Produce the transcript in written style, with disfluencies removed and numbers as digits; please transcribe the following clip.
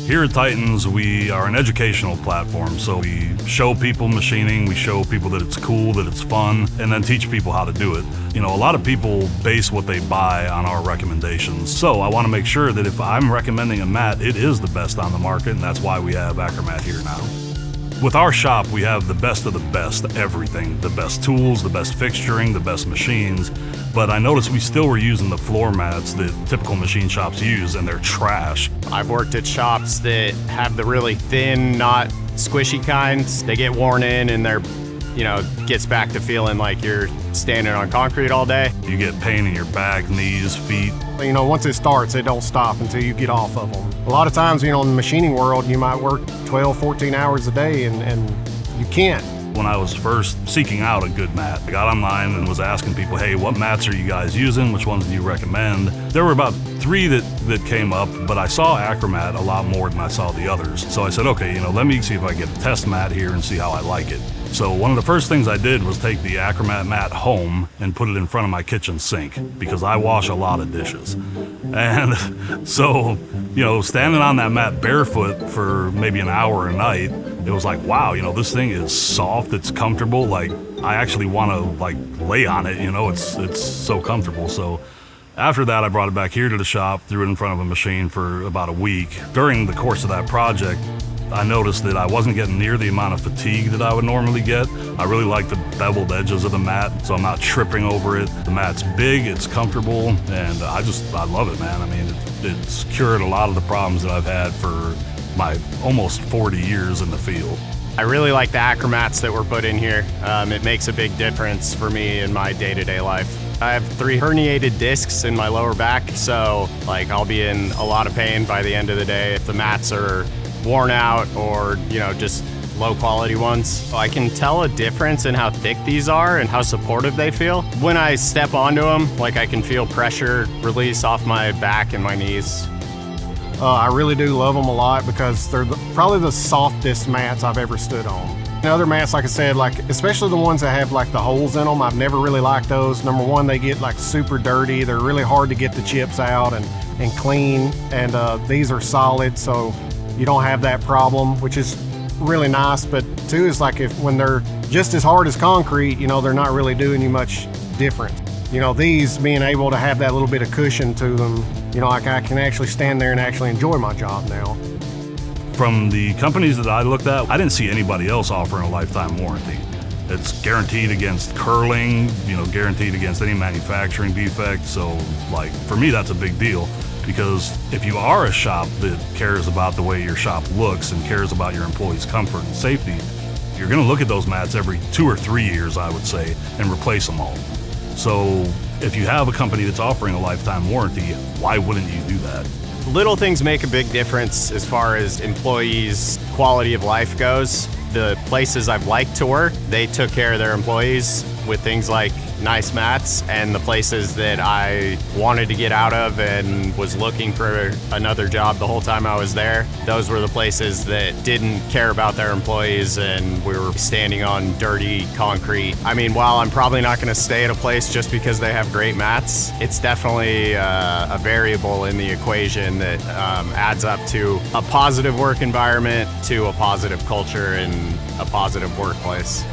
Here at Titans, we are an educational platform, so we show people machining, we show people that it's cool, that it's fun, and then teach people how to do it. You know, a lot of people base what they buy on our recommendations, so I want to make sure that if I'm recommending a mat, it is the best on the market, and that's why we have AcroMat here now. With our shop, we have the best of the best everything, the best tools, the best fixturing, the best machines, but I noticed we still were using the floor mats that typical machine shops use, and they're trash. I've worked at shops that have the really thin, not squishy kinds. They get worn in and they're, gets back to feeling like you're standing on concrete all day. You get pain in your back, knees, feet. Once it starts, it don't stop until you get off of them. A lot of times, in the machining world, you might work 12, 14 hours a day and you can't. When I was first seeking out a good mat, I got online and was asking people, hey, what mats are you guys using? Which ones do you recommend? There were about 3 that came up, but I saw AcroMat a lot more than I saw the others. So I said, okay, let me see if I get a test mat here and see how I like it. So one of the first things I did was take the AcroMat mat home and put it in front of my kitchen sink because I wash a lot of dishes. And so, standing on that mat barefoot for maybe an hour a night, it was like, wow, this thing is soft, it's comfortable. Like, I actually want to lay on it, it's so comfortable. So after that, I brought it back here to the shop, threw it in front of a machine for about a week. During the course of that project, I noticed that I wasn't getting near the amount of fatigue that I would normally get. I really like the beveled edges of the mat, so I'm not tripping over it. The mat's big, it's comfortable, and I love it, man. I mean, it's cured a lot of the problems that I've had for my almost 40 years in the field. I really like the AcroMats that were put in here. It makes a big difference for me in my day-to-day life. I have 3 herniated discs in my lower back, so I'll be in a lot of pain by the end of the day if the mats are worn out or, just low quality ones. I can tell a difference in how thick these are and how supportive they feel. When I step onto them, I can feel pressure release off my back and my knees. I really do love them a lot because they're probably the softest mats I've ever stood on. Other mats, like I said, especially the ones that have the holes in them, I've never really liked those. Number one, they get super dirty. They're really hard to get the chips out and clean. And these are solid, so you don't have that problem, which is really nice. But 2 is when they're just as hard as concrete, they're not really doing you much different. These being able to have that little bit of cushion to them, I can actually stand there and actually enjoy my job now. From the companies that I looked at, I didn't see anybody else offering a lifetime warranty. It's guaranteed against curling, guaranteed against any manufacturing defect. So for me, that's a big deal. Because if you are a shop that cares about the way your shop looks and cares about your employees' comfort and safety, you're gonna look at those mats every 2 or 3 years, I would say, and replace them all. So if you have a company that's offering a lifetime warranty, why wouldn't you do that? Little things make a big difference as far as employees' quality of life goes. The places I've liked to work, they took care of their employees with things like nice mats, and the places that I wanted to get out of and was looking for another job the whole time I was there, those were the places that didn't care about their employees and we were standing on dirty concrete. I mean, while I'm probably not going to stay at a place just because they have great mats, it's definitely a variable in the equation that adds up to a positive work environment, to a positive culture and a positive workplace.